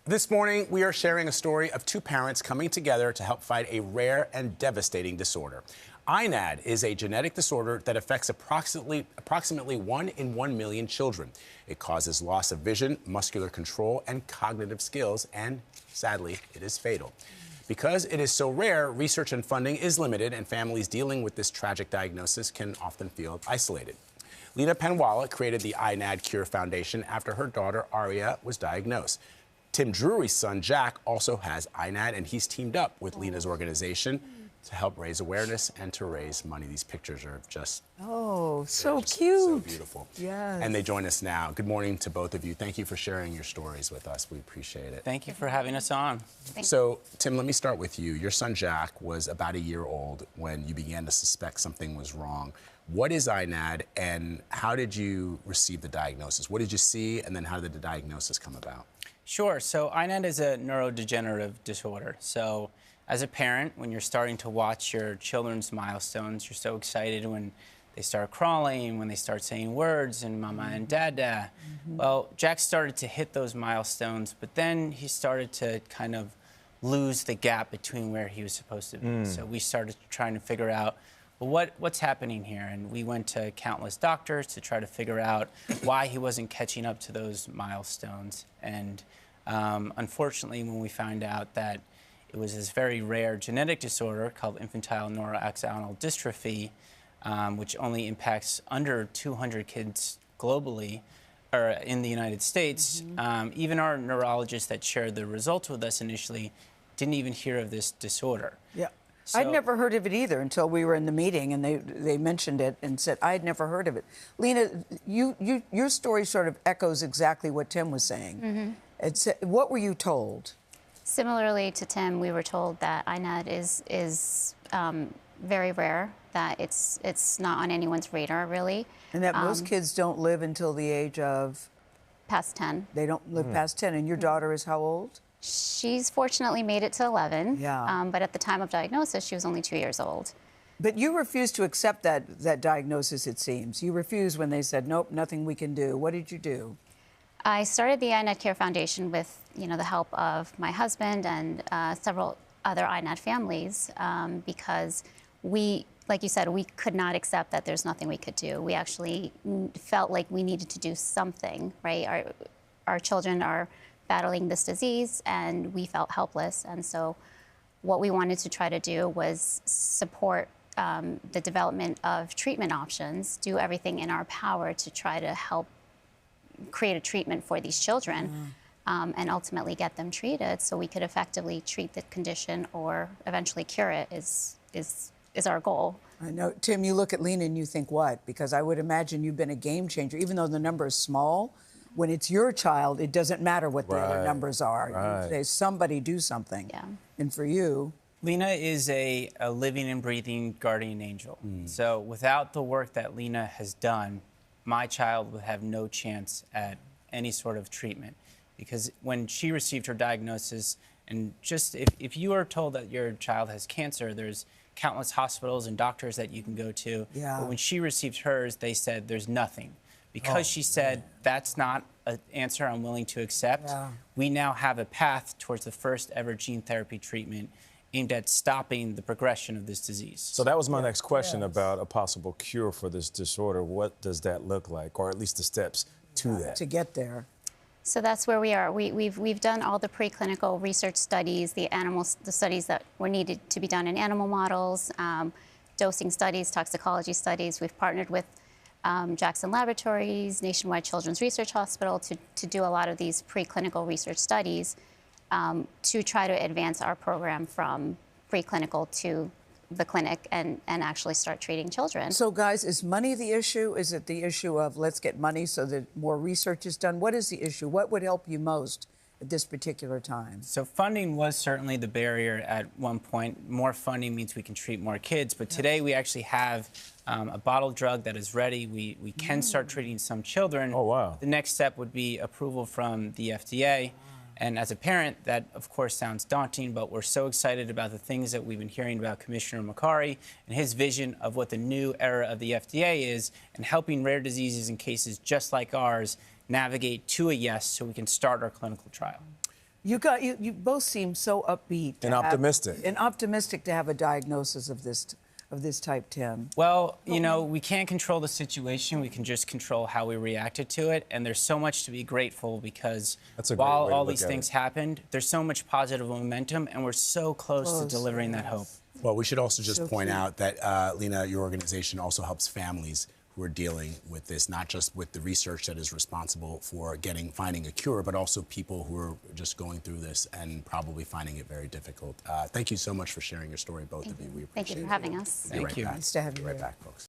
This morning, we are sharing a story of two parents coming together to help fight a rare and devastating disorder. INAD is a genetic disorder that affects approximately 1 in 1 million children. It causes loss of vision, muscular control, and cognitive skills, and sadly, it is fatal. Because it is so rare, research and funding is limited, and families dealing with this tragic diagnosis can often feel isolated. Leena Panwala created the INAD Cure Foundation after her daughter, Aria, was diagnosed. Tim Drury's son, Jack, also has INAD, and he's teamed up with Leena's organization to help raise awareness and to raise money. These pictures are just... Oh, so just cute. So beautiful. Yes. And they join us now. Good morning to both of you. Thank you for sharing your stories with us. We appreciate it. Thank you for having us on. So, Tim, let me start with you. Your son, Jack, was about a year old when you began to suspect something was wrong. What is INAD, and how did you receive the diagnosis? What did you see, and then how did the diagnosis come about? Sure. So INAD is a neurodegenerative disorder. So as a parent, when you're starting to watch your children's milestones, you're so excited when they start crawling, when they start saying words, and mama and dada. Well, Jack started to hit those milestones, but then he started to kind of lose the gap between where he was supposed to be. So we started trying to figure out, well, what's happening here? And we went to countless doctors to try to figure out why he wasn't catching up to those milestones. And unfortunately, when we found out that it was this very rare genetic disorder called infantile neuroaxonal dystrophy, which only impacts under 200 kids globally, or in the United States, even our neurologist that shared the results with us initially didn't even hear of this disorder. Yeah. So, I'd never heard of it either until we were in the meeting and they mentioned it and said, I'd never heard of it. Leena, your story sort of echoes exactly what Tim was saying. What were you told? Similarly to Tim, we were told that INAD is very rare, that it's not on anyone's radar, really. And that most kids don't live until the age of? Past 10. They don't live past 10. And your daughter is how old? She's fortunately made it to 11, Yeah. but at the time of diagnosis, she was only 2 years old. But you refused to accept that diagnosis, it seems. You refused when they said, nope, nothing we can do. What did you do? I started the INAD Care Foundation with, the help of my husband and several other INAD families because we, like you said, we could not accept that there's nothing we could do. We actually felt like we needed to do something, right? Our children are battling this disease, and we felt helpless. And so what we wanted to try to do was support the development of treatment options, do everything in our power to try to help create a treatment for these children and ultimately get them treated so we could effectively treat the condition or eventually cure it is our goal. I know. Tim, you look at Leena and you think what? Because I would imagine you've been a game changer. Even though the number is small, when it's your child, it doesn't matter what the other numbers are. You say, somebody do something. Yeah. And for you... Leena is a living and breathing guardian angel. So without the work that Leena has done, my child would have no chance at any sort of treatment. Because when she received her diagnosis, and just if you are told that your child has cancer, there's countless hospitals and doctors that you can go to. Yeah. But when she received hers, they said there's nothing. Because she said, that's not an answer I'm willing to accept, we now have a path towards the first ever gene therapy treatment aimed at stopping the progression of this disease. So that was my next question about a possible cure for this disorder. What does that look like, or at least the steps to that? To get there. So that's where we are. We've done all the preclinical research studies, the studies that were needed to be done in animal models, dosing studies, toxicology studies. We've partnered with Jackson Laboratories, Nationwide Children's Research Hospital to do a lot of these preclinical research studies to try to advance our program from preclinical to the clinic and actually start treating children. So, guys, is money the issue? Is it the issue of let's get money so that more research is done? What is the issue? What would help you most at this particular time? So funding was certainly the barrier at one point. More funding means we can treat more kids, but today we actually have a bottled drug that is ready. We can start treating some children. Oh, wow. The next step would be approval from the FDA. And as a parent, that, of course, sounds daunting, but we're so excited about the things that we've been hearing about Commissioner Makary and his vision of what the new era of the FDA is and helping rare diseases and cases just like ours navigate to a yes so we can start our clinical trial. You both seem so upbeat And optimistic. and optimistic to have a diagnosis of this type, Tim. Well, you know, we can't control the situation. We can just control how we reacted to it. And there's so much to be grateful because That's a great while way to all look these at things it. happened, there's so much positive momentum, and we're so close to delivering that hope. Well, we should also just So point cute. out that, Leena, your organization also helps families who are dealing with this, not just with the research that is responsible for finding a cure, but also people who are just going through this and probably finding it very difficult. Thank you so much for sharing your story, both of you. We appreciate it. Thank you for having us. Be right Thank you. back. Nice to have you Be right here. back, folks.